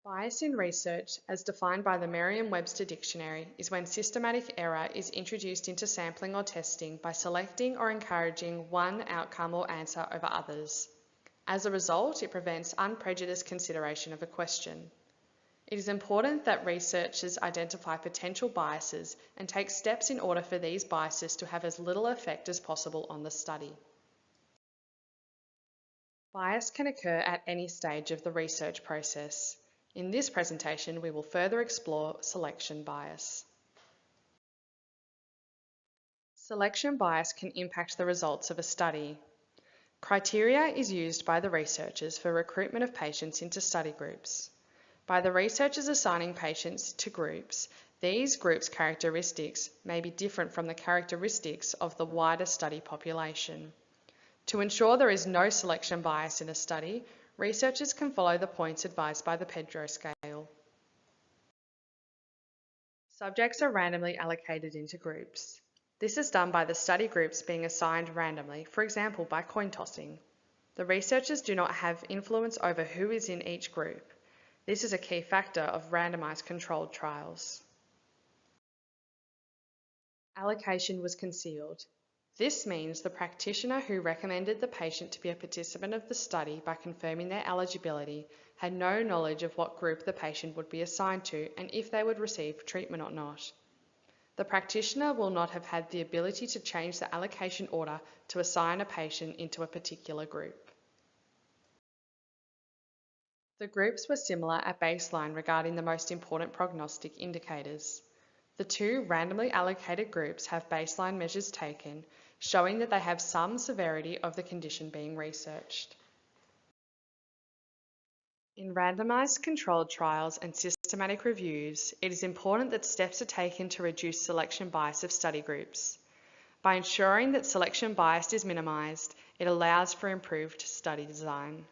Bias in research, as defined by the Merriam-Webster Dictionary, is when systematic error is introduced into sampling or testing by selecting or encouraging one outcome or answer over others. As a result, it prevents unprejudiced consideration of a question. It is important that researchers identify potential biases and take steps in order for these biases to have as little effect as possible on the study. Bias can occur at any stage of the research process. In this presentation, we will further explore selection bias. Selection bias can impact the results of a study. Criteria is used by the researchers for recruitment of patients into study groups. By the researchers assigning patients to groups, these groups' characteristics may be different from the characteristics of the wider study population. To ensure there is no selection bias in a study, researchers can follow the points advised by the Pedro scale. Subjects are randomly allocated into groups. This is done by the study groups being assigned randomly, for example by coin tossing. The researchers do not have influence over who is in each group. This is a key factor of randomized controlled trials. Allocation was concealed. This means the practitioner who recommended the patient to be a participant of the study by confirming their eligibility had no knowledge of what group the patient would be assigned to and if they would receive treatment or not. The practitioner will not have had the ability to change the allocation order to assign a patient into a particular group. The groups were similar at baseline regarding the most important prognostic indicators. The two randomly allocated groups have baseline measures taken, showing that they have some severity of the condition being researched. In randomized controlled trials and systematic reviews, it is important that steps are taken to reduce selection bias of study groups. By ensuring that selection bias is minimized, it allows for improved study design.